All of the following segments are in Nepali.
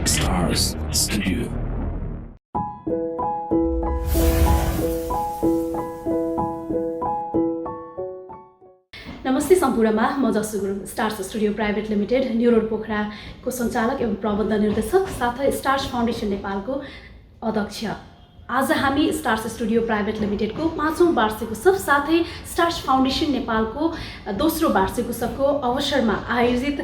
Stars Studio. नमस्ते सम्पूर्णमा म Jasu Gurung stars studio private limited new road पोखराको सञ्चालक एवं प्रबन्ध निर्देशक साथै स्टार्स फाउन्डेसन नेपालको अध्यक्ष। आज हामी स्टार्स स्टुडियो प्राइभेट लिमिटेडको 5औं वार्षिक उत्सव साथै स्टार्स फाउन्डेसन नेपालको दोस्रो वार्षिक उत्सवको अवसरमा आयोजित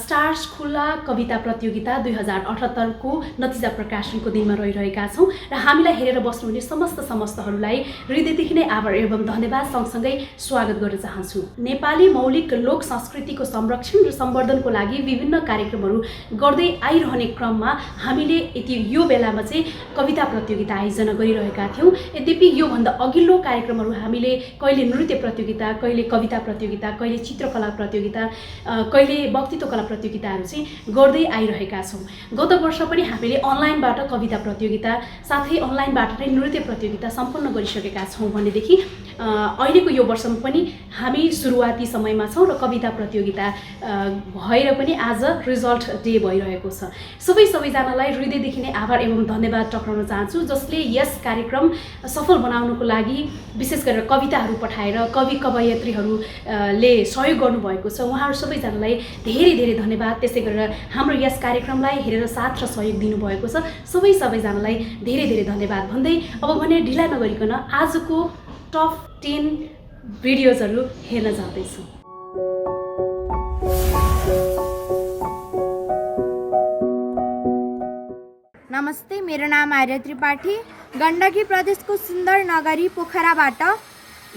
स्टार्स खुल्ला कविता प्रतियोगिता 2078 को नतिजा प्रकाशनको दिनमा रहिरहेका छौं र हामीलाई हेरेर बस्नुहुने समस्तहरूलाई हृदयदेखि नै आभार एवं धन्यवाद सँगसँगै स्वागत गर्न चाहन्छु। नेपाली मौलिक लोक संस्कृतिको संरक्षण र सम्वर्धनको लागि विभिन्न कार्यक्रमहरू गर्दै आइरहने क्रममा हामीले यो बेलामा चाहिँ कविता प्रतियोगिता आयोजना गरिरहेका थियौं। यद्यपि यो भन्दा अघिल्लो कार्यक्रमहरू हामीले कहिले नृत्य प्रतियोगिता, कहिले कविता प्रतियोगिता, कहिले चित्रकला प्रतियोगिता, कहिले वक्तृत्व कला प्रतियोगिताहरू चाहिँ गर्दै आइरहेका छौं। गत वर्ष पनि हामीले अनलाइनबाट कविता प्रतियोगिता साथै अनलाइनबाट नै नृत्य प्रतियोगिता सम्पन्न गरिसकेका छौं भनेदेखि अहिलेको यो वर्षमा पनि हामी सुरुवाती समयमा छौं र कविता प्रतियोगिता भएर पनि आज रिजल्ट डे भइरहेको छ। सबैजनालाई हृदयदेखि नै आभार एवं धन्यवाद टक्राउन चाहन्छु जसले यस कार्यक्रम सफल बनाउनको लागि विशेष गरेर कविताहरू पठाएर कवि कवयत्रीहरूले सहयोग गर्नुभएको छ। उहाँहरू सबैजनालाई धेरै धन्यवाद। त्यसै गरेर हाम्रो यस कार्यक्रमलाई हेरेर साथ र सहयोग दिनुभएको छ सबैजनालाई धेरै धन्यवाद भन्दै अब भने ढिला नगरिकन आजको टप 10 भिडियोजहरू हेर्न जाँदैछौँ। नमस्ते, मेरो नाम आर्य त्रिपाठी। गण्डकी प्रदेशको सुन्दर नगरी पोखराबाट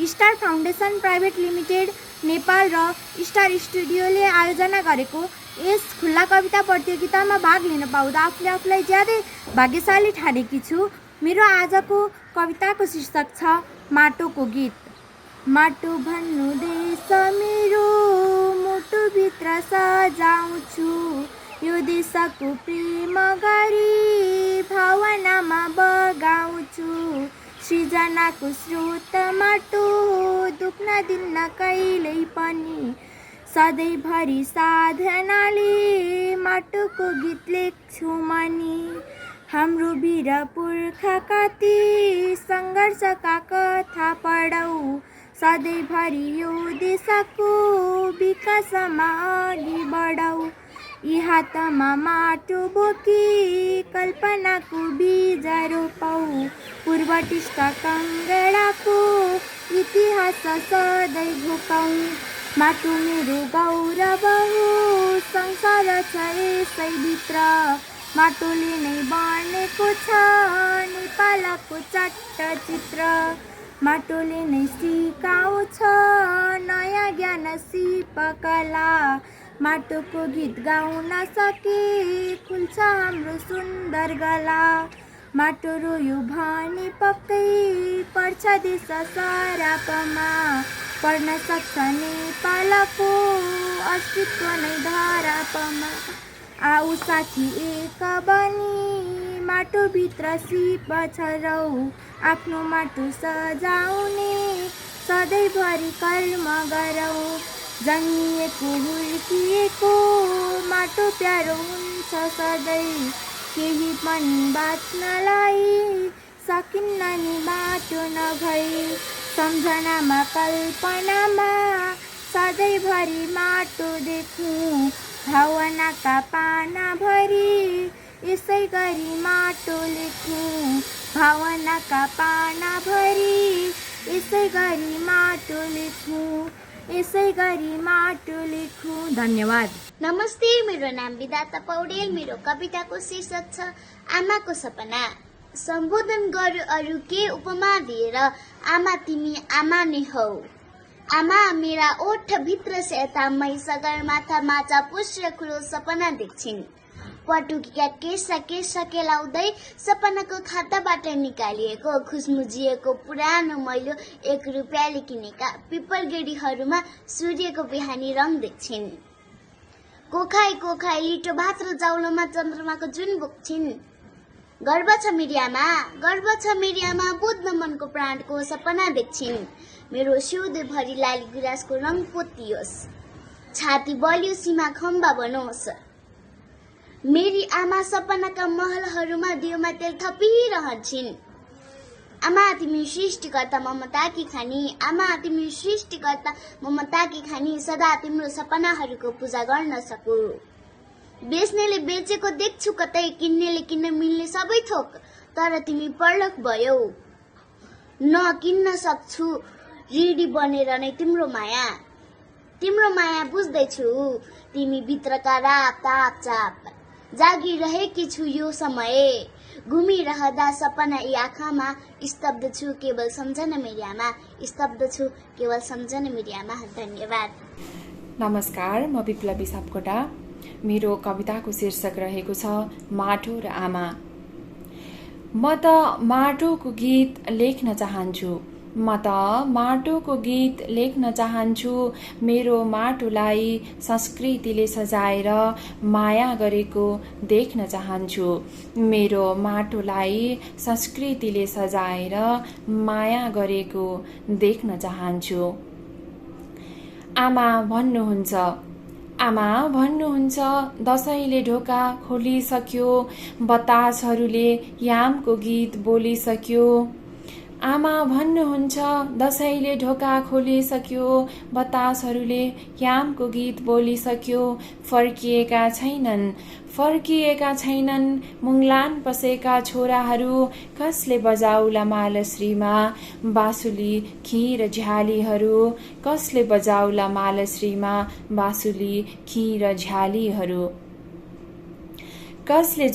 star foundation private limited Nepal र स्टार स्टुडियोले आयोजना गरेको यस खुल्ला कविता प्रतियोगितामा भाग लिन पाउँदा आफूलाई ज्यादै भाग्यशाली ठानेकी छु। मेरो आजको कविताको शीर्षक छ माटोको गीत। माटो भन्नु देश मेरो मुटुभित्र सजाउँछु, यो देशको प्रेम गरी भावनामा बगाउँछु। सृजनाको स्रोत माटो दुख्न दिन्न कहिल्यै पनि, सधैँभरि साधनाले माटोको गीत लेख्छु मनी। हाम्रो वीर पुर्खाका ती सङ्घर्षका कथा पढौँ, सधैँभरि यो देशको विकासमा अघि बढौँ। यी हातमा माटो बोकी कल्पनाको बीज रोपौँ, पूर्वटिष्ट कङ्गडाको इतिहास सधैँ घोकौँ। माटो मेरो गौरव हो, संसार छ यसैभित्र, माटोले नै बनेको छ नेपालको चट्टचित्र। माटोले नै सिकाउँछ नयाँ ज्ञान शिल्पकला, माटोको गीत गाउन सके खुल्छ हाम्रो सुन्दर गला। माटो रोयो भने पक्कै पर्छ देश सरापमा, पर्न सक्छ नेपालको अस्तित्व नै धरापमा। आऊ साथी एक बनी माटोभित्र सिप छरौँ, आफ्नो माटो सजाउने सधैँभरि कर्म गरौँ। जन्मिएको हुर्किएको माटो प्यारो हुन्छ सधैँ, केही पनि बाँच्नलाई सकिन्न नि माटो नभई। सम्झनामा कल्पनामा सधैँभरि माटो देख्नु, भावनाका पानाभरि यसै गरी माटो लेख्नु। भावनाका पानाभरि यसै गरी माटो लेख्नु, यसै गरी माटो लेख्नु। धन्यवाद। नमस्ते, मेरो नाम विधाता पौडेल। मेरो कविताको शीर्षक छ आमाको सपना। सम्बोधन गर्यो अरू के उपमा दिएर, आमा तिमी आमा नै हौ। आमा मेरा ओठ भित्र सेता मै सगरमाथा माछा पुष्य खुलो सपना देख्छिन्। पटुकीका केस केलाउँदै सपनाको खाताबाट निकालिएको खुसमुजिएको पुरानो मैलो 1 रुपियाँले किनेका पिपल गेडीहरूमा सूर्यको बिहानी रङ देख्छिन्। कोखाई लिटो भात र जाउलोमा चन्द्रमाको जुन बोक्छिन्। गर्व छ मेरी आमा बुद्ध मनको प्राणको सपना देख्छिन्। मेरो सिउँदोभरि लाली गुराँसको रङ पोतियोस्, छाती बलियो सीमा खम्बा बनोस्। मेरी आमा सपनाका महलहरूमा दियोमा तेल थपिरहन्छन्। आमा तिमी सृष्टिकर्ता ममताकी खानी, आमा तिमी सृष्टिकर्ता ममताकी खानी, सदा तिम्रो सपनाहरूको पूजा गर्न सकु। बेच्नेले बेचेको देख्छु कतै, किन्नेले किन्न मिल्ने सबै थोक, तर तिमी परलक भयौ, न किन्न सक्छु ऋणी बनेर नै तिम्रो माया। तिम्रो माया बुझ्दैछु, तिमी भित्रका राप ताप चाप, जागिरहेकी छु यो समय, घुमिरहँदा सपना यी आँखामा, स्तब्ध छु केवल सम्झना मेरी आमा, स्तब्ध छु केवल सम्झना मेरी आमा। धन्यवाद। नमस्कार, म विप्लवी सापकोटा। मेरो कविताको शीर्षक रहेको छ माटो र आमा। म त माटोको गीत लेख्न चाहन्छु, म त माटोको गीत लेख्न चाहन्छु, मेरो माटोलाई संस्कृतिले सजाएर माया गरेको देख्न चाहन्छु, मेरो माटोलाई संस्कृतिले सजाएर माया गरेको देख्न चाहन्छु। आमा भन्नुहुन्छ दसैँले ढोका खोलिसक्यो, बतासहरूले यामको गीत बोलिसक्यो। आमा भन्नुहुन्छ दसैँले ढोका खोलिसक्यो, बतासहरूले यामको गीत बोलिसक्यो। फर्किएका छैनन् मुङ्लान पसेका छोराहरू, कसले बजाउला मालश्रीमा बाँसुली खीर झ्यालीहरू, कसले बजाउला मालश्रीमा बाँसुली खीर झ्यालीहरू। कसले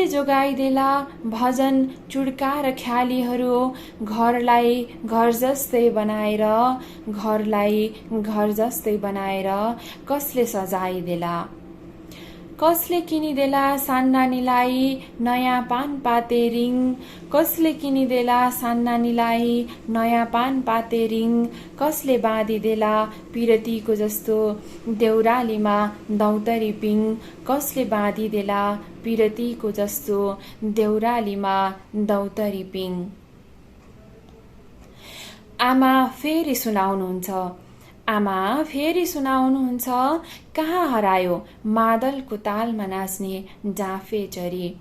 जोगाइदेला भजन चुड्का र ख्यालीहरू, घरलाई घर जस्तै बनाएर कसले सजाइदेला। कसले किनिदेला सान्नानीलाई नयाँ पान पाते रिङ, कसले किनिदेला सान्नानीलाई नयाँ पान पाते रिङ, कसले बाँधिदेला पिरतीको जस्तो देउरालीमा दौतरी पिङ, कसले बाँधिदेला पिरतीको जस्तो देउरालीमा दौतरी पिङ। आमा फेरि सुनाउनुहुन्छ कहाँ हरायो मादलको तालमा नाच्ने डाँफे चरी।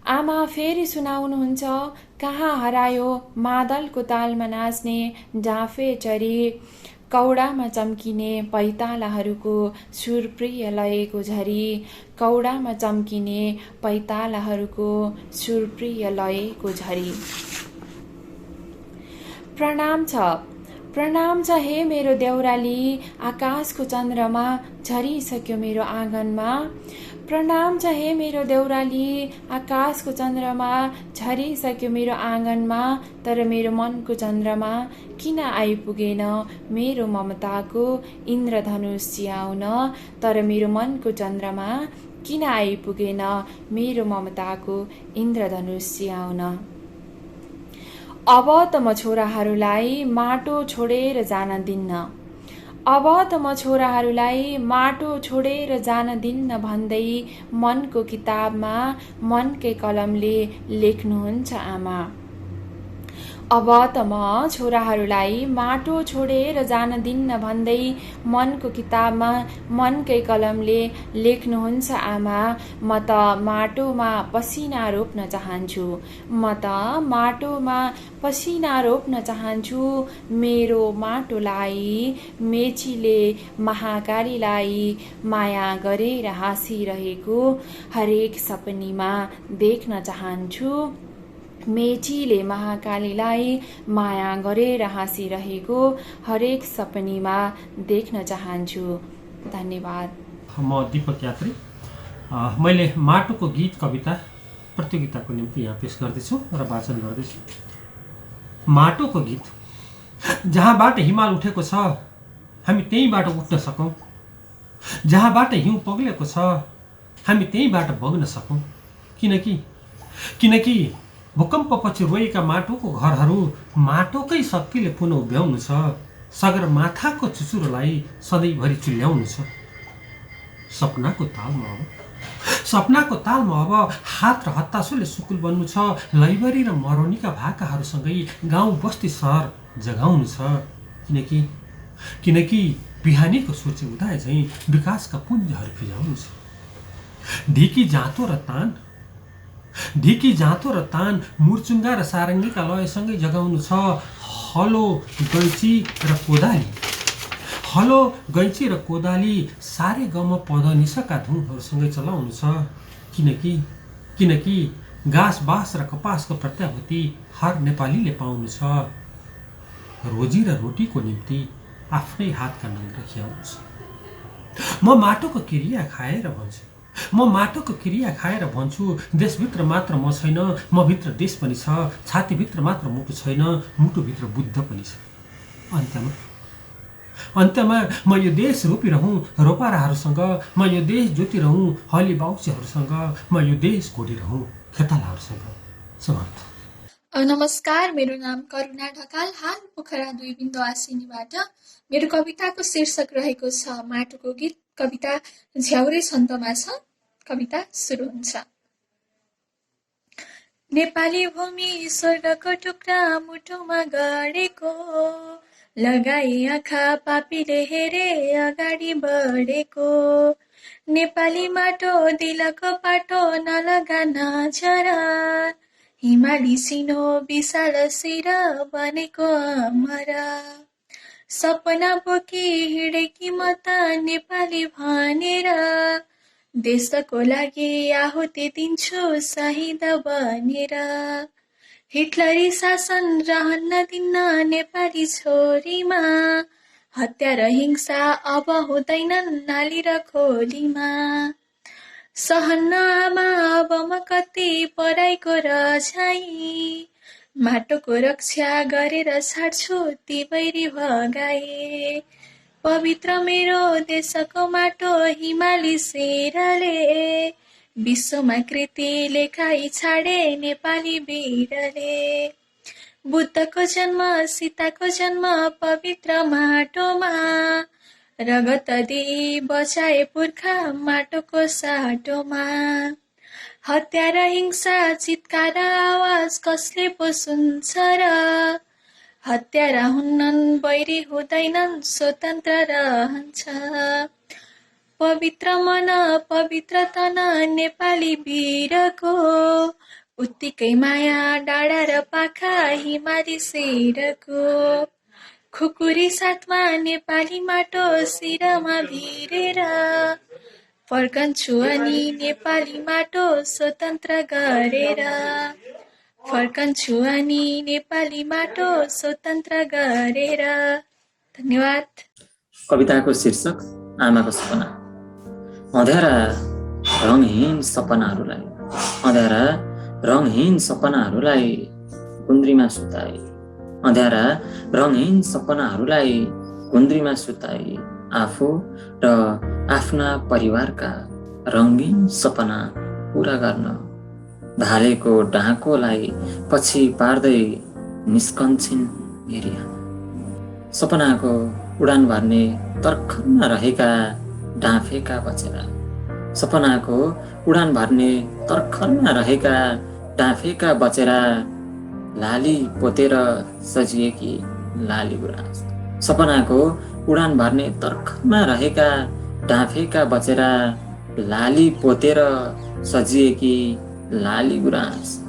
आमा फेरि सुनाउनुहुन्छ कहाँ हरायो मादलको तालमा नाच्ने डाँफे चरी। कौडामा चम्किने पैतालाहरूको सुरप्रिय लयको झरी, कौडामा चम्किने पैतालाहरूको सुरप्रिय लयको झरी। प्रणाम छ हे मेरो देउराली, आकाशको चन्द्रमा झरिसक्यो मेरो आँगनमा। प्रणाम छ हे मेरो देउराली, आकाशको चन्द्रमा झरिसक्यो मेरो आँगनमा, तर मेरो मनको चन्द्रमा किन आइपुगेन मेरो ममताको इन्द्रधनुष च्याउन, तर मेरो मनको चन्द्रमा किन आइपुगेन मेरो ममताको इन्द्रधनुष च्याउन। अब त म छोराहरूलाई माटो छोडेर जान दिन्न, अब त म छोराहरूलाई माटो छोडेर जान दिन्न भन्दै मनको किताबमा मनकै कलमले लेख्नुहुन्छ आमा। अब त म छोराहरूलाई माटो छोडेर जान दिन्न भन्दै मनको किताबमा मनकै कलमले लेख्नुहुन्छ आमा। म त माटोमा पसिना रोप्न चाहन्छु, म त माटोमा पसिना रोप्न चाहन्छु, मेरो माटोलाई मेचीले महाकालीलाई माया गरेर हाँसिरहेको हरेक सपनीमा देख्न चाहन्छु, मेचीले महाकालीलाई माया गरेर हाँसिरहेको हरेक सपनीमा देख्न चाहन्छु। धन्यवाद। म दीपक यात्री। मैले माटोको गीत कविता प्रतियोगिताको निम्ति यहाँ पेश गर्दैछु र वाचन गर्दैछु। माटोको गीत। जहाँबाट हिमाल उठेको छ हामी त्यहीँबाट उठ्न सकौँ, जहाँबाट हिउँ पग्लेको छ हामी त्यहीँबाट बग्न सकौँ, किनकि भूकम्पपछि रोएका माटोको घरहरू माटोकै शक्तिले पुनः उभ्याउनु छ, सगरमाथाको चुचुरोलाई सधैँभरि चुल्याउनु छ। सपनाको तालमा अब हात र हत्तासोले सुकुल बन्नु छ, लैबरी र मरौनीका भाकाहरूसँगै गाउँ बस्ती सहर जगाउनु छ, किनकि बिहानीको सूर्य उदय झैँ विकासका पुञ्जहरू फिजाउनु छ। ढिकी जाँतो र तान मुर्चुङ्गा र सारङ्गीका लयसँगै जगाउनु छ हलो गैँची र कोदाली सारे गम पद निसका धुनहरूसँगै चलाउनु छ किनकि घाँस बाँस र कपासको प्रत्याभूति हर नेपालीले पाउनु छ रोजी र रोटीको निम्ति आफ्नै हातका नङ्ग्रा खियाउनु छ म माटोको क्रिया खाएर भन्छु देशभित्र मात्र म छैन म भित्र देश पनि छ छातीभित्र मात्र मुटु छैन मुटुभित्र बुद्ध पनि छ अन्त्यमा म यो देश रोपिरहँ रोपाराहरूसँग म यो देश जोतिरहँ हली बाउचीहरूसँग म यो देश घोडिरहँ खेतालाहरूसँग समाप्त। नमस्कार, मेरो नाम करुणा ढकाल, हाल पोखरा 2 बिन्दु आसिनीबाट। मेरो कविताको शीर्षक रहेको छ माटोको गीत। कविता झ्याउरे छन्दमा छ। कविता सुरु हुन्छ। नेपाली भूमि स्वर्गको टुक्रा मुटुमा गडेको, लगाए आँखा पापीले हेरे अगाडि बढेको। नेपाली माटो दिलको पाटो नलगा नजर, हिमाली सिनो विशाल शिर बनेको अमर। सपना बोकी हिँडेकी म त नेपाली भनेर, देशको लागि आहुति दिन्छु शहीद बनेर। हिटलरी शासन रहन्न दिन्न नेपाली छोरीमा, हत्या र हिंसा अब हुँदैनन् नाली र खोलीमा। सहन्न आमा अब म कति पराइको रझाइ, माटोको रक्षा गरेर छाड्छु ती बैरी भगाए। पवित्र मेरो देशको माटो हिमाली शेरले, विश्वमा कृति लेखाइ छाडे नेपाली वीरले। बुद्धको जन्म सीताको जन्म पवित्र माटोमा, रगत दिई बचाए पुर्खा माटोको साटोमा। हत्या र हिंसा चित्कार आवाज कसले पो सुन्छ र, हत्यारा हुन्नन् बैरी हुँदैनन् स्वतन्त्र रहन्छ। पवित्र मन पवित्र तन नेपाली वीरको, उत्तिकै माया डाँडा र पाखा हिमाली शेरको। खुकुरी साथमा नेपाली माटो शिरमा भिरेर, फर्कन्छु अनि नेपाली माटो स्वतन्त्र गरेर। फर्कन्छु अनि नेपाली माटो स्वतन्त्र गरेर। धन्यवाद। कविताको शीर्षक आमाको सपना। अँध्यारा रङहीन सपनाहरूलाई गुन्द्रीमा सुताई, अँध्यारा रङहीन सपनाहरूलाई गुन्द्रीमा सुताई, आफू र आफ्ना परिवारका रङ्गीन सपना पूरा गर्न ढालेको डाँकोलाई पछि पार्दै निस्कन्छन् मेरी आमा। सपनाको उडान भर्ने तर्खरमा रहेका डाँफेका बचेरा, सपनाको उडान भर्ने तर्खरमा रहेका डाँफेका बचेरा, लाली पोतेर सजिएकी लाली गुराँस। सपनाको उडान भर्ने तर्खरमा रहेका डाँफेका बचेरा, लाली पोतेर सजिएकी लाली गुराँस।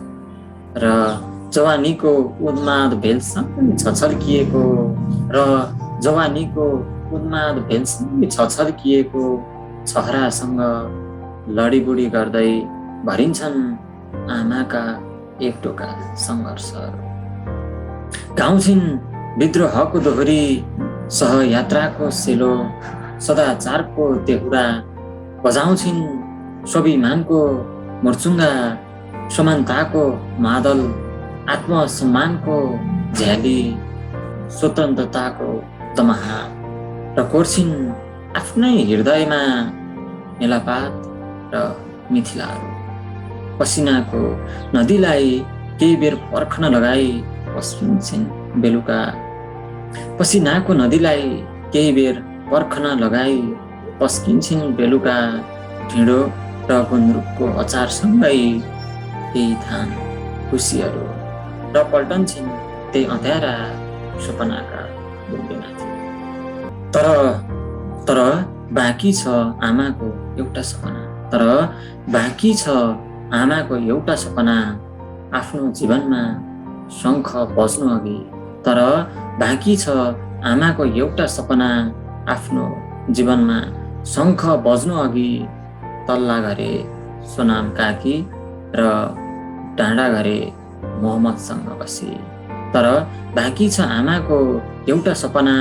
र जवानीको उन्माद भेलसँगै छछल्किएको छहरासँग लडीबुडी गर्दै भरिन्छन् आमाका एक टोका सङ्घर्षहरू। गाउँछिन् विद्रोहको दोहोरी, सहयात्राको सेलो, सदाचारको देहुरा, बजाउँछिन् स्वाभिमानको मुर्चुङ्गा, समानताको मादल, आत्मसम्मानको झ्याली, स्वतन्त्रताको तमहा, र कोर्छिन् आफ्नै हृदयमा मेलापात र मिथिलाहरू। पसिनाको नदीलाई केही बेर पर्खन लगाई पस्किन्छन् बेलुका, पसिनाको नदीलाई केही बेर पर्खन लगाई पस्किन्छन् बेलुका। ढिँडो र गुन्द्रुकको अचारसँगै केही थान खुसीहरू, र पल्टन्छन् त्यही अँध्यारा सपनाका बुन्दीमाथि। तर बाँकी छ आमाको एउटा सपना, तर बाँकी छ आमाको एउटा सपना आफ्नो जीवनमा शङ्ख बज्नु अघि। तर बाँकी छ आमाको एउटा सपना आफ्नो जीवनमा शङ्ख बज्नु अघि। तल्ला घरे सोनाम काकी र डाँडा घरे मोहम्मदसँग बसी। तर बाँकी छ आमाको एउटा सपना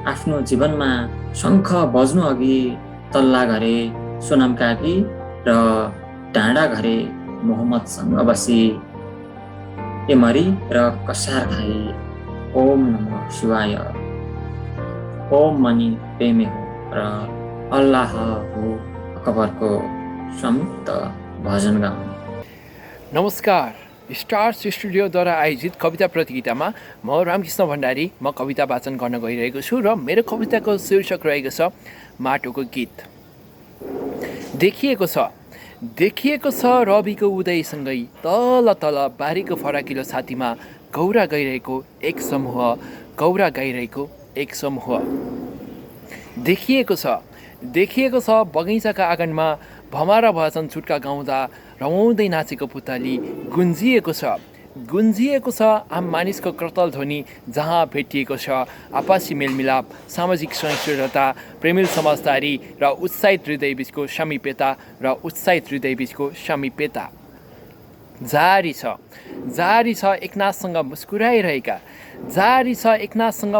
आफ्नो जीवनमा शङ्ख बज्नु अघि। तल्ला घरे सोनाम काकी र डाँडा घरे मोहम्मदसँग बसी। एमरी र कसार खाई ओम नमः शिवाय, ओम मनी प्रेमे हो र अल्लाह हो अकबरको संयुक्त भजन गाउँ। नमस्कार, स्टार्स स्टुडियोद्वारा आयोजित कविता प्रतियोगितामा म रामकृष्ण भण्डारी कविता वाचन गर्न गइरहेको छु र मेरो कविताको शीर्षक रहेको छ माटोको गीत। देखिएको छ रविको उदयसँगै तल तल बारीको फराकिलो छातीमा गौरा गइरहेको एक समूह, गौरा गाइरहेको एक समूह। देखिएको छ बगैँचाका आँगनमा भमारा भजन छुट्का गाउँदा रमाउँदै नाचेको पुतली। गुन्जिएको छ आम मानिसको करतल ध्वनि, जहाँ भेटिएको छ आपसी मेलमिलाप, सामाजिक सहिष्णुता, प्रेमिल समझदारी र उत्साहित हृदयबीचको समीपेता। जारी छ एकनाथसँग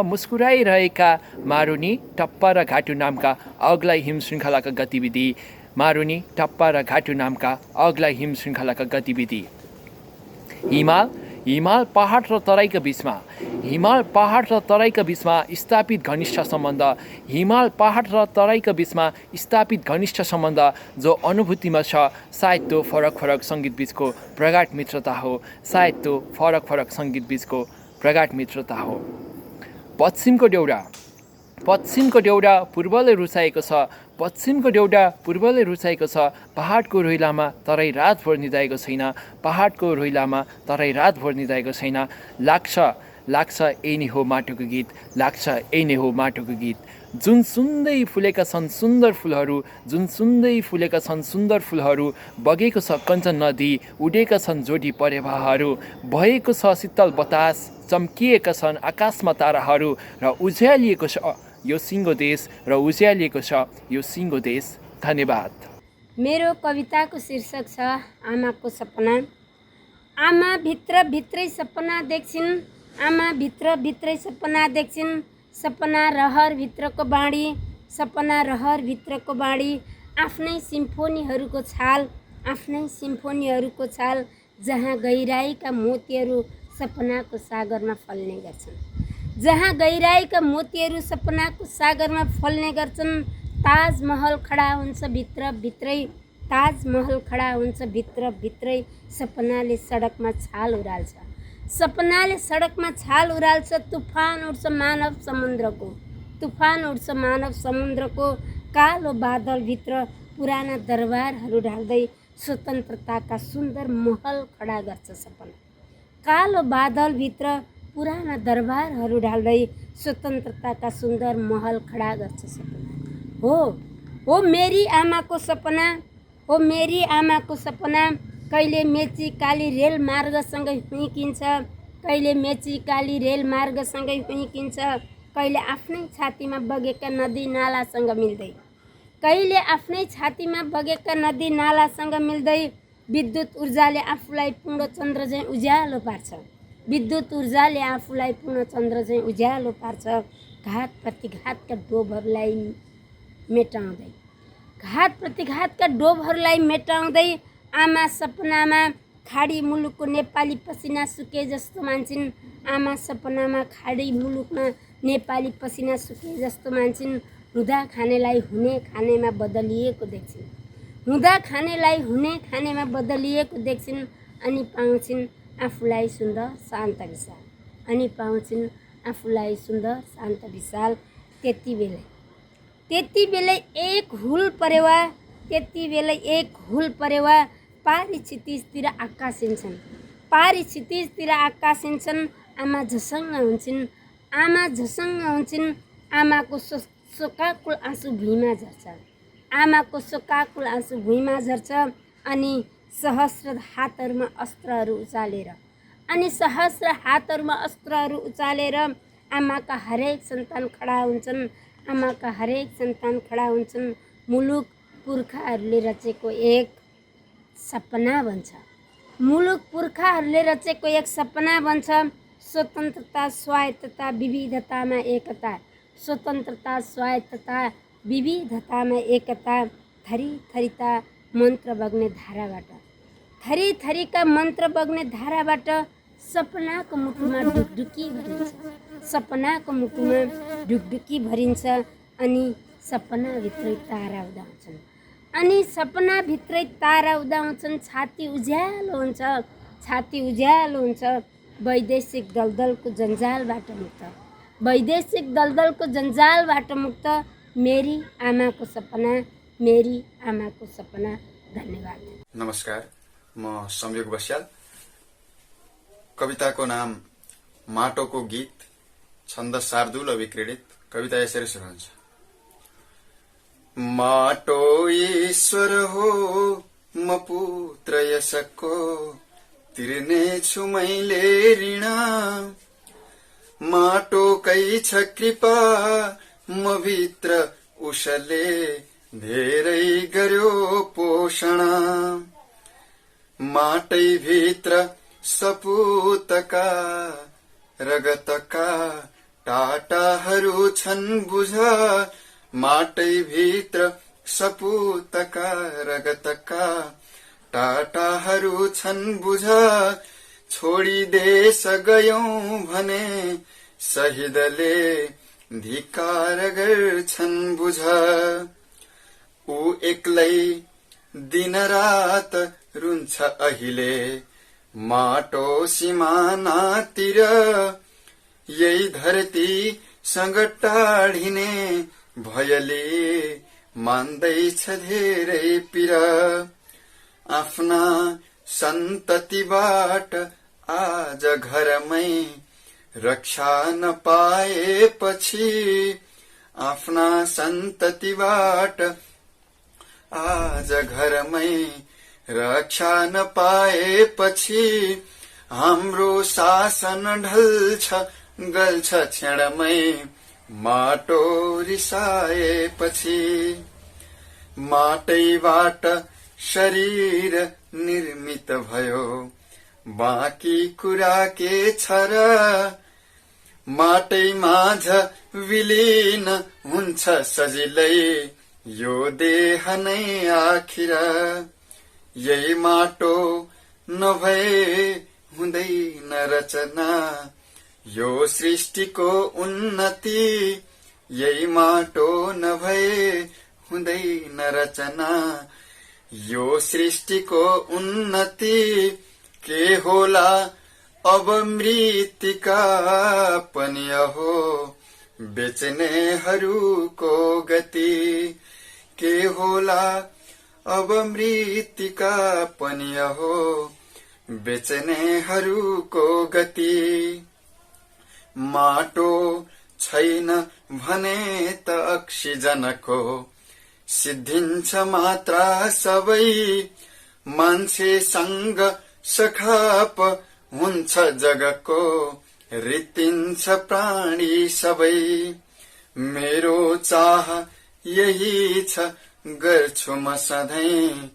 मुस्कुराइरहेका मारुनी, टप्पा र घाटु नामका अग्ला हिम श्रृङ्खलाका गतिविधि। हिमाल पहाड र तराईका बिचमा स्थापित घनिष्ठ सम्बन्ध जो अनुभूतिमा छ। सायद त्यो फरक सङ्गीत बीचको प्रगाढ मित्रता हो। पश्चिमको देउडा पूर्वले रुचाएको छ। पहाडको रोइलामा तराई रातभर निदाएको छैन। लाग्छ यही नै हो माटोको गीत। जुन सुन्दै फुलेका छन् सुन्दर फुलहरू, बगेको छ कञ्चन नदी, उडेका छन् जोडी परेवाहरू, भएको छ शीतल बतास, चम्किएका छन् आकाशमा ताराहरू, र उज्यालिएको छ यो सिङ्गो देश। धन्यवाद। मेरो कविताको शीर्षक छ आमाको सपना। आमा भित्रै सपना देख्छिन्, सपना रहर भित्रको बाणी, आफ्नै सिम्फोनीहरूको छाल, जहाँ गहिराईका मोतीहरू सपनाको सागरमा फल्ने गर्छन्। ताजमहल खडा हुन्छ भित्रभित्रै, सपनाले सडकमा छाल उराल्छ। तुफान उड्छ मानव समुद्रको, कालो बादलभित्र पुराना दरबारहरू ढाल्दै स्वतन्त्रताका सुन्दर महल खडा गर्छ सपना। हो मेरी आमाको सपना, कहिले मेची काली रेल मार्गसँगै हुइकिन्छ, कहिले आफ्नै छातीमा बगेका नदी नालासँग मिल्दै, विद्युत ऊर्जाले आफूलाई पूर्ण चन्द्र झैँ उज्यालो पार्छ। घात प्रतिघातका डोबहरूलाई मेटाउँदै आमा सपनामा खाडी मुलुकको नेपाली पसिना सुके जस्तो मान्छन्। हुँदा खानेलाई हुने खानेमा बदलिएको देख्छिन्, अनि पाउँछिन् आफूलाई सुन्दर शान्त विशाल। त्यति बेलै एक हुल परेवा पारी क्षितिजतिर आकाशिन्छन्। आमा झसङ्ग हुन्छन्, आमाको शोकाकुल आँसु भुइँमा झर्छ। आमाको शोकाकुल आँसु भुइँमा झर्छ अनि सहस्र हातहरूमा अस्त्रहरू उचालेर आमाका हरेक सन्तान खडा हुन्छन् मुलुक पुर्खाहरूले रचेको एक सपना बन्छ स्वतन्त्रता स्वायत्तता विविधतामा एकता थरीका मन्त्र बग्ने धाराबाट सपनाको मुटुमा ढुकढुकी भरिन्छ अनि सपनाभित्रै तारा उदाउँछन् छाती उज्यालो हुन्छ वैदेशिक दलदलको जन्जालबाट मुक्त मेरी आमाको सपना धन्यवाद। नमस्कार, म संयोग बस्याल। कविताको नाम माटोको गीत, छन्द शार्दूल विक्रीडित। कविता यसरी सुरु हुन्छ। माटो ईश्वर हो म पुत्र यसको, तिर्नेछु मैले ऋण। माटोकै छ कृपा म भित्र, उसले धेरै गर्यो पोषण। माटै भित्र सपुतका रगतका टाटाहरू छन् बुझ। माटै भित्र सपुतका रगतका टाटाहरू छन् बुझ। छोडी देश गयौं भने शहीदले धिकार गर्छन् बुझ। ऊ एक्लै दिन रात रुन्छ अहिले माटो सिमानातिर। यही धरतीसँग टाढिने भयले मान्दैछ धेरै पीर। आफ्ना सन्ततिबाट आज घरमै रक्षा नपाएपछि, आफ्ना सन्ततिबाट आज घरमै रक्षा नपाएपछि, हाम्रो शासन ढल्छ गल्छ क्षणमै माटो रिसाएपछि। माटैबाट शरीर निर्मित भयो, बाँकी कुरा के छ र। माटै माझ विलीन हुन्छ सजिलै यो देह नै आखिर। यही माटो नभए हुँदैन रचना यो सृष्टिको उन्नति। यही माटो नभए हुँदैन रचना यो सृष्टिको उन्नति। के होला अब मृत्तिका पनि हो बेच्नेहरूको गति। के होला अब मृत्तिका पनि हो बेच्नेहरूको गति। माटो छैन भने त अक्सिजनको सिद्धिन्छ मात्रा सबै। मान्छेसँग सखाप हुन्छ जगको, रित्तिन्छ प्राणी सबै। मेरो चाह यही छ गर्छु म सधैँ,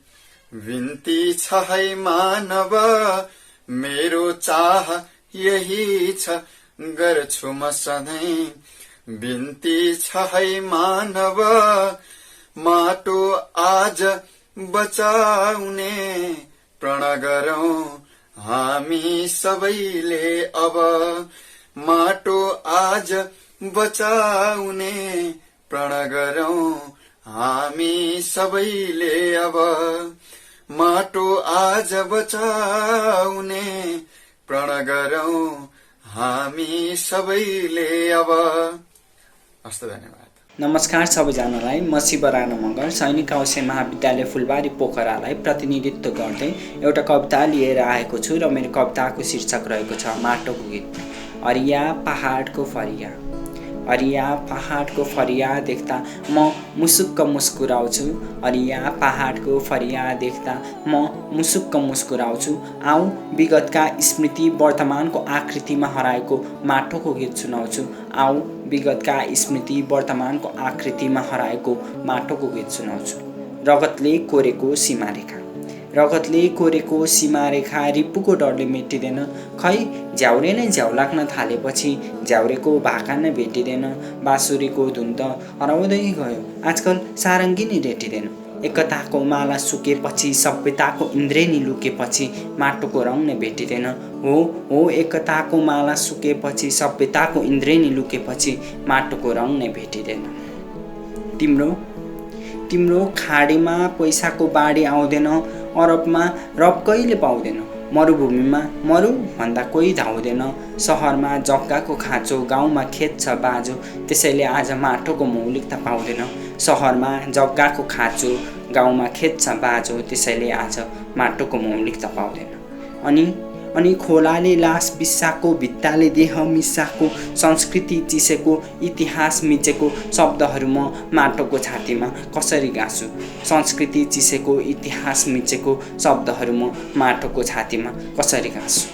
विन्ती छ है मानव। मेरो चाह यही छ गर्छु म सधैँ, विन्ती छ है मानव। माटो आज बचाउने प्रण गरौं हामी सबैले अब। माटो आज बचाउने प्रण गरौं हामी सबैले अब। माटो आज बचाउने प्रण गरौं हामी सबैले अब। हस्त, धन्यवाद। नमस्कार सबैजनालाई। म शिव राणा मगर सैनिक आवासीय महाविद्यालय फुलबारी पोखरालाई प्रतिनिधित्व गर्दै एउटा कविता लिएर आएको छु र मेरो कविताको शीर्षक रहेको छ माटोको गीत। अरिया पहाडको फरिया। अरिया पहाडको फरियाद देख्दा म मुसुक्क मुस्कुराउँछु। अरिया पहाडको फरियाद देख्दा म मुसुक्क मुस्कुराउँछु। आऊ विगतका स्मृति वर्तमानको आकृतिमा हराएको माटोको गीत सुनाउँछु। आऊ विगतका स्मृति वर्तमानको आकृतिमा हराएको माटोको गीत सुनाउँछु। रगतले कोरेको सीमारेखा, रगतले कोरेको सीमारेखा रिपुको डरले मेटिँदैन। खै झ्याउरे नै झ्याउ लाग्न थालेपछि झ्याउरेको भाका नै भेटिँदैन। बाँसुरीको धुन त हराउँदै गयो, आजकल सारङ्गी नै रेटिँदैन। एकताको माला सुकेपछि सभ्यताको इन्द्रेणी लुकेपछि माटोको रङ नै भेटिँदैन। हो एकताको माला सुकेपछि सभ्यताको इन्द्रेणी लुकेपछि माटोको रङ नै भेटिँदैन। तिम्रो खाडीमा पैसाको बाढी आउँदैन, अरबमा रब कहिले पाउँदैन। मरुभूमिमा मरु भन्दा कोही धाउँदैन। सहरमा जग्गाको खाँचो, गाउँमा खेत छ बाजो, त्यसैले आज माटोको मौलिकता पाउँदैन। सहरमा जग्गाको खाँचो, गाउँमा खेत छ बाजो, त्यसैले आज माटोको मौलिकता पाउँदैन। अनि खोलाले लास बिसाको, भित्ताले देह मिसाको, संस्कृति चिसेको, इतिहास मिचेको शब्दहरू म माटोको छातीमा कसरी गाँछु। संस्कृति चिसेको, इतिहास मिचेको शब्दहरू म माटोको छातीमा कसरी गाँछु।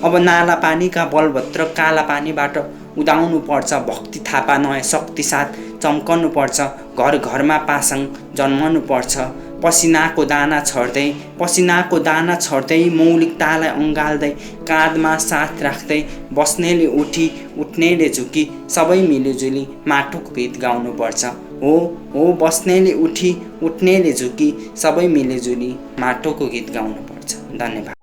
अब नाला पानीका बलभद्र काला पानीबाट उदाउनु पर्छ। भक्ति थापा नयाँ शक्ति साथ चम्कनु पर्छ। घर घरमा पासाङ जन्मनु पर्छ। पसिनाको दाना छर्दै मौलिकतालाई अँगाल्दै, काँधमा साथ राख्दै, बस्नेले उठी उठ्नेले झुकी सबै मिलिजुली माटोको गीत गाउनुपर्छ। हो बस्नेले उठी उठ्नेले झुकी सबै मिलिजुली माटोको गीत गाउनुपर्छ। धन्यवाद।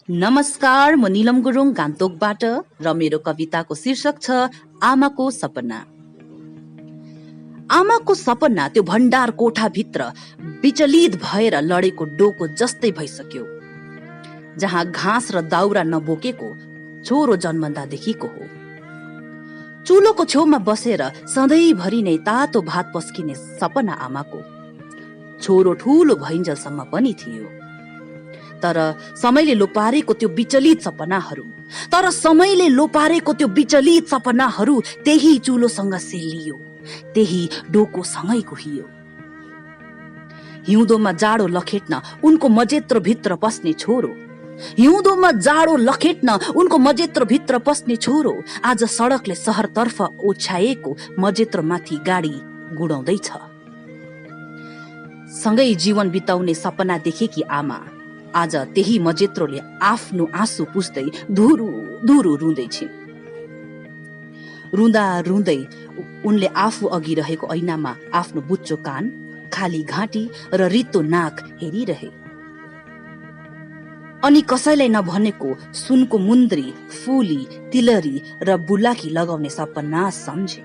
नमस्कार, म निलम गुरुङ गान्तोकबाट र मेरो कविताको शीर्षक छ आमाको सपना। आमाको सपना त्यो भण्डार कोठाभित्र विचलित भएर लडेको डोको जस्तै भइसक्यो, जहाँ घाँस र दाउरा नबोकेको छोरो जन्मँदादेखिको हो। चुलोको छेउमा बसेर सधैँभरि नै तातो भात पस्किने सपना आमाको छोरो ठुलो भइन्जेलसम्म पनि थियो। तर समयले लोपारेको त्यो विचलित सपनाहरू त्यही चुलोसँग सेलियो, त्यही डोकोसँगै कुहियो। हिउँदोमा जाडो लखेट्न उनको मजेत्र भित्र पस्ने छोरो आज सडकले सहरतर्फ ओछ्याएको मजेत्रमाथि गाडी गुडाउँदैछ। सँगै जीवन बिताउने सपना देखेकी आमा आज त्यही मजेत्रोले आफ्नो आँसु पुस्दै धुरु रुँदै छिन्। रुँदा रुँदै उनले आफू अघि रहेको ऐनामा आफ्नो बुच्चो कान, खाली घाँटी र रित्तो नाक हेरिरहे। अनि कसैलाई नभनेको सुनको मुन्द्री, फुली, तिलरी र बुलाकी लगाउने सपना सम्झे।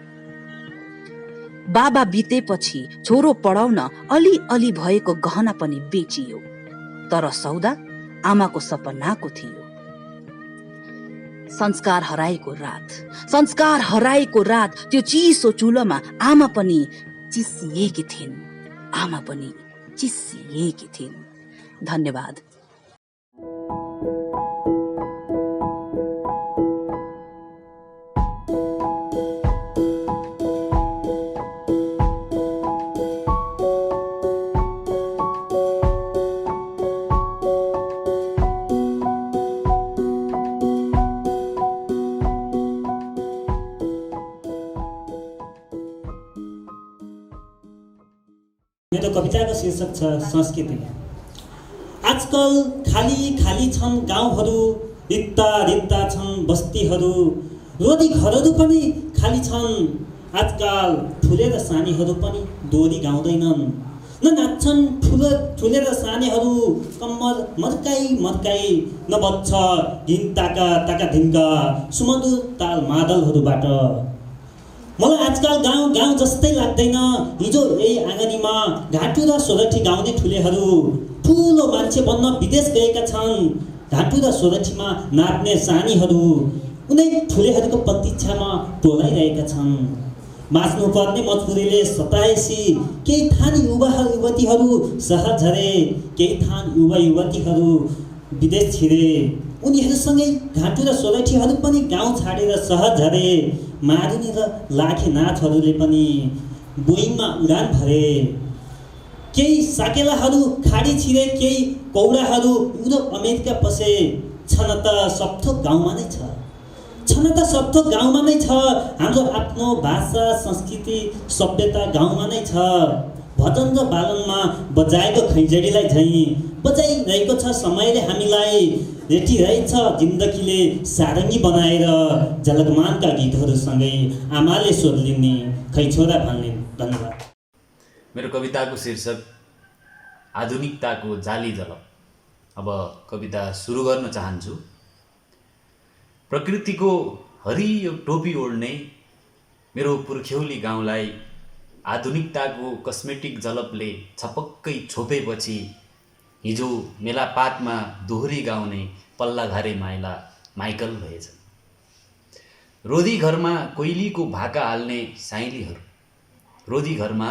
बाबा बितेपछि छोरो पढाउन अलि भएको गहना पनि बेचियो, तर सौदा आमाको सपनाको थियो। संस्कार हराएको रात त्यो चिसो चुलोमा आमा पनि चिसिएकी थिइन्। धन्यवाद। मेरो कविताको शीर्षक छ संस्कृति। आजकल खाली छन् गाउँहरू, रित्ता छन् बस्तीहरू, रोदी घरहरू पनि खाली छन्। आजकल ठुले र सानीहरू पनि दोहोरी गाउँदैनन्, न नाच्छन् ठुले र सानीहरू कम्मर मर्काई न बज्छ धिन ताका धिन्का सुमधुर ताल मादलहरूबाट। मलाई आजकल गाउँ जस्तै लाग्दैन। हिजो यही आँगनीमा घाटु र सोरठी गाउने ठुलो मान्छे बन्न विदेश गएका छन्। घाटु र सोरठीमा नाच्ने सानीहरू उनै ठुलेहरूको प्रतीक्षामा टोलाइरहेका छन्। बाँच्नुपर्ने मजबुरीले सताएसी केही थान युवा युवतीहरू सहर झरे, केही थान युवा युवतीहरू विदेश छिरे। उनीहरूसँगै घाँटु र सोलैठीहरू पनि गाउँ छाडेर सहर झरे। मारुनी र लाखेनाथहरूले पनि बोइङमा उडान भरे। केही साकेलाहरू खाडी छिरे, केही कौडाहरू युरोप अमेरिका पसे। छन त सबथोक गाउँमा नै छ, छन त सबथोक गाउँमा नै छ। हाम्रो आफ्नो भाषा, संस्कृति, सभ्यता गाउँमा नै छ। भजन र बालनमा बजाएको खैँजडीलाई झैँ बजाइरहेको छ समयले हामीलाई। रेटिरहेछ जिन्दगीले सारङ्गी बनाएर, जलगमानका गीतहरूसँगै आमाले स्वर लिने, खै छोरा भन्ने। धन्यवाद। मेरो कविताको शीर्षक आधुनिकताको जाली जलप। अब कविता सुरु गर्न चाहन्छु। प्रकृतिको हरियो टोपी ओढ्ने मेरो पुर्ख्यौली गाउँलाई आधुनिकताको कस्मेटिक जलपले छपक्कै छोपेपछि हिजो मेलापातमा दोहोरी गाउने पल्लाघारे माइला माइकल भएछन्। रोधी घरमा कोइलीको भाका हाल्ने साइलीहरू, रोधी घरमा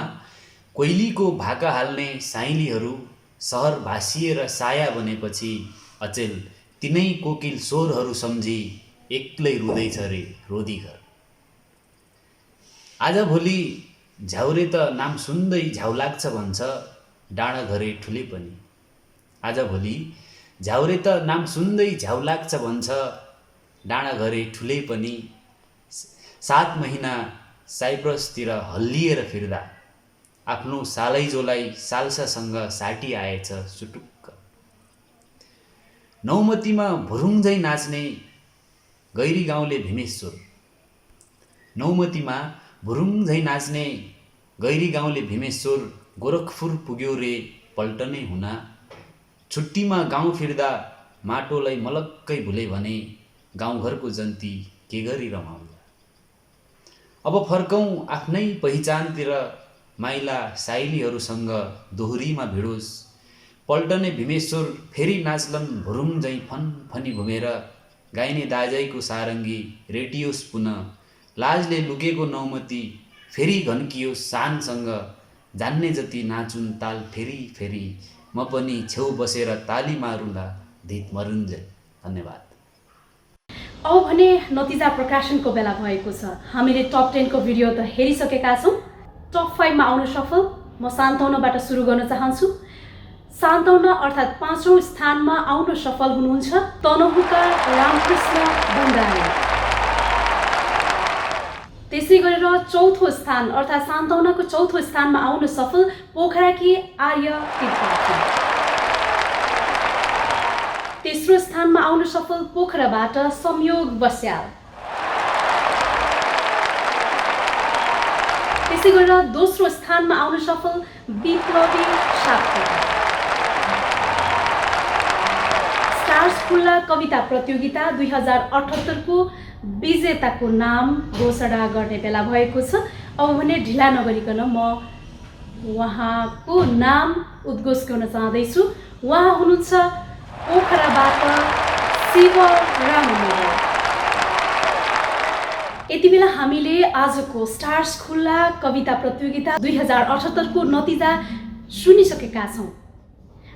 कोइलीको भाका हाल्ने साइलीहरू सहर भासिएर साया बनेपछि अचेल तिनै कोकिल स्वरहरू सम्झी एक्लै रुँदैछ रे रोधी घर। आजभोलि झ्याउरे त नाम सुन्दै झ्याउ लाग्छ भन्छ डाँडा घरे ठुले पनि। आजभोलि झ्याउरे त नाम सुन्दै झ्याउ लाग्छ भन्छ डाँडा घरे ठुले पनि। 7 महिना साइप्रसतिर हल्लिएर फिर्दा आफ्नो सालैजोलाई साल्सासँग साटी आएछ सुटुक्क। नौमतीमा भुरुङ्झै नाच्ने गैरी गाउँले भीमेश्वर, नौमतीमा भुरुङ्झै नाच्ने गैरी गाउँले भीमेश्वर गोरखपुर पुग्यो रे पल्टनै हुना। छुट्टीमा गाउँ फिर्दा माटोलाई मलक्कै भुले भने गाउँघरको जन्ती के गरी रमाउला। अब फर्कौँ आफ्नै पहिचानतिर, माइला साइलीहरूसँग दोहोरीमा भिडोस्। पल्टने भीमेश्वर फेरि नाच्लन् भुरुङ्झै फनफनी घुमेर। गाइने दाजैको सारङ्गी रेटियोस् पुनः, लाजले लुकेको नौमती फेरि घन्कियोस् शानसँग। जान्ने जति नाचुन् ताल फेरि फेरि, म पनि छेउ बसेर ताली मारुला धित मरुन्जेल। धन्यवाद। अब भने नतिजा प्रकाशनको बेला भएको छ। हामीले टप 10 को भिडियो त हेरिसकेका छौँ। टप 5 मा आउन सफल म सान्तवनाबाट सुरु गर्न चाहन्छु। सान्तवना अर्थात् 5औं स्थानमा आउन सफल हुनुहुन्छ तनहुका रामकृष्ण बन्दाले। त्यसै गरेर 4थो स्थान अर्थात् सान्तवनाको 4थो स्थानमा आउन सफल पोखराकी आर्य त्रिपाठी। तेस्रो स्थानमा आउन सफल पोखराबाट संयोग बस्याल। त्यसै गरेर दोस्रो स्थानमा आउन सफल विप्लवी सापकोटा। स्टार्स खुल्ला कविता प्रतियोगिता 2078 को विजेताको नाम घोषणा गर्ने बेला भएको छ। अब भने ढिला नगरिकन म उहाँको नाम उद्घोष गर्न चाहँदैछु। उहाँ हुनुहुन्छ पोखराबाट शिवराम मगर। यति बेला हामीले आजको स्टार्स खुल्ला कविता प्रतियोगिता 2078 को नतिजा सुनिसकेका छौँ।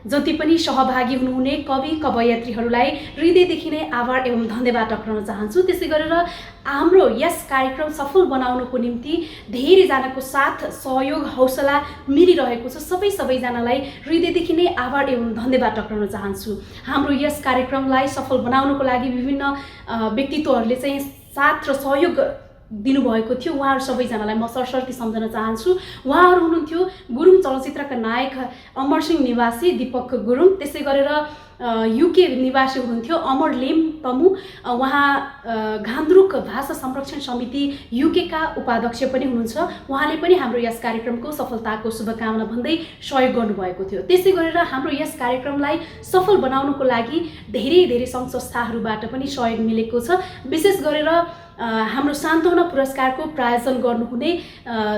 जति पनि सहभागी हुनुहुने कवि कवयत्रीहरूलाई हृदयदेखि नै आभार एवं धन्यवाद टक्राउन चाहन्छु। त्यसै गरेर हाम्रो यस कार्यक्रम सफल बनाउनको निम्ति धेरैजनाको साथ सहयोग हौसला मिलिरहेको छ। सबैजनालाई हृदयदेखि नै आभार एवं धन्यवाद टक्राउन चाहन्छु। हाम्रो यस कार्यक्रमलाई सफल बनाउनको लागि विभिन्न व्यक्तित्वहरूले चाहिँ साथ र सहयोग दिनुभएको थियो। उहाँहरू सबैजनालाई म सरसर्ती सम्झन चाहन्छु। उहाँहरू हुनुहुन्थ्यो गुरुङ चलचित्रका नायक अमरसिंह निवासी दीपक गुरुङ। त्यसै गरेर युके निवासी हुनुहुन्थ्यो अमर लेम तमु। उहाँ घान्द्रुक भाषा संरक्षण समिति युके का उपाध्यक्ष पनि हुनुहुन्छ। उहाँले पनि हाम्रो यस कार्यक्रमको सफलताको शुभकामना भन्दै सहयोग गर्नुभएको थियो। त्यसै गरेर हाम्रो यस कार्यक्रमलाई सफल बनाउनको लागि धेरै सङ्घ संस्थाहरूबाट पनि सहयोग मिलेको छ। विशेष गरेर हाम्रो सान्तवना पुरस्कारको प्रायोजन गर्नुहुने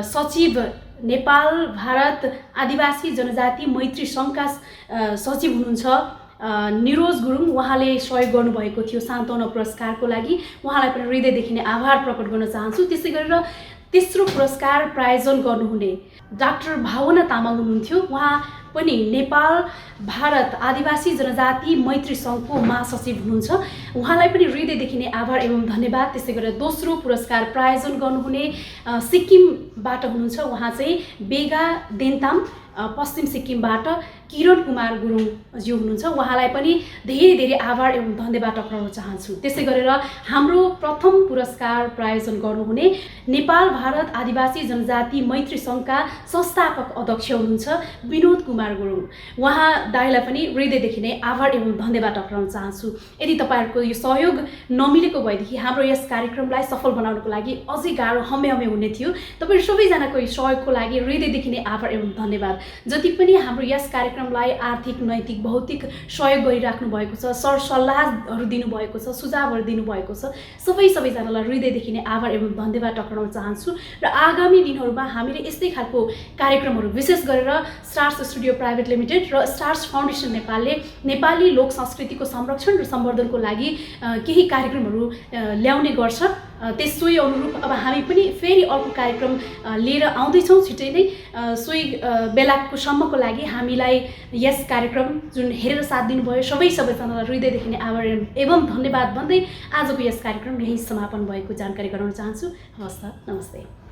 सचिव नेपाल भारत आदिवासी जनजाति मैत्री सङ्घका सचिव हुनुहुन्छ निरोज गुरुङ। उहाँले सहयोग गर्नुभएको थियो सान्तवना पुरस्कारको लागि। उहाँलाई पनि हृदयदेखि नै आभार प्रकट गर्न चाहन्छु। त्यसै गरेर तेस्रो पुरस्कार प्रायोजन गर्नुहुने डाक्टर भावना तामाङ हुनुहुन्थ्यो। उहाँ पनि नेपाल भारत आदिवासी जनजाति मैत्री सङ्घको महासचिव हुनुहुन्छ। उहाँलाई पनि हृदयदेखि नै आभार एवं धन्यवाद। त्यसै गरेर दोस्रो पुरस्कार प्रायोजन गर्नुहुने सिक्किमबाट हुनुहुन्छ, उहाँ चाहिँ बेगा देन्ताम पश्चिम सिक्किमबाट किरण कुमार गुरुङज्यू हुनुहुन्छ। उहाँलाई पनि धेरै धेरै आभार एवं धन्यवाद टक्राउन चाहन्छु। त्यसै गरेर हाम्रो प्रथम पुरस्कार प्रायोजन गर्नुहुने नेपाल भारत आदिवासी जनजाति मैत्री सङ्घका संस्थापक अध्यक्ष हुनुहुन्छ विनोद कुमार गुरुङ। उहाँ दाइलाई पनि हृदयदेखि नै आभार एवं धन्यवाद टक्राउन चाहन्छु। यदि तपाईँहरूको यो सहयोग नमिलेको भएदेखि हाम्रो यस कार्यक्रमलाई सफल बनाउनको लागि अझै गाह्रो हमे हुने थियो। तपाईँहरू सबैजनाको सहयोगको लागि हृदयदेखि नै आभार एवं धन्यवाद। जति पनि हाम्रो यस कार्यक्रमलाई आर्थिक नैतिक भौतिक सहयोग गरिराख्नु भएको छ, सरसल्लाहहरू दिनुभएको छ, सुझावहरू दिनुभएको छ, सबैजनालाई हृदयदेखि नै आभार एवं धन्यवाद टक्राउन चाहन्छु। र आगामी दिनहरूमा हामीले यस्तै खालको कार्यक्रमहरू विशेष गरेर स्टार्स स्टुडियो प्राइभेट लिमिटेड र स्टार्स फाउन्डेसन नेपालले नेपाली लोक संस्कृतिको संरक्षण र सम्वर्धनको लागि केही कार्यक्रमहरू ल्याउने गर्छ। त्यसै अनुरूप अब हामी पनि फेरि अर्को कार्यक्रम लिएर आउँदैछौँ छिट्टै नै। सोही बेलाको सम्मको लागि हामीलाई यस कार्यक्रम जुन हेरेर साथ दिनुभयो सबैजनालाई हृदयदेखि नै आभार एवं धन्यवाद भन्दै आजको यस कार्यक्रम यही समापन भएको जानकारी गराउन चाहन्छु। हवस् त, नमस्ते।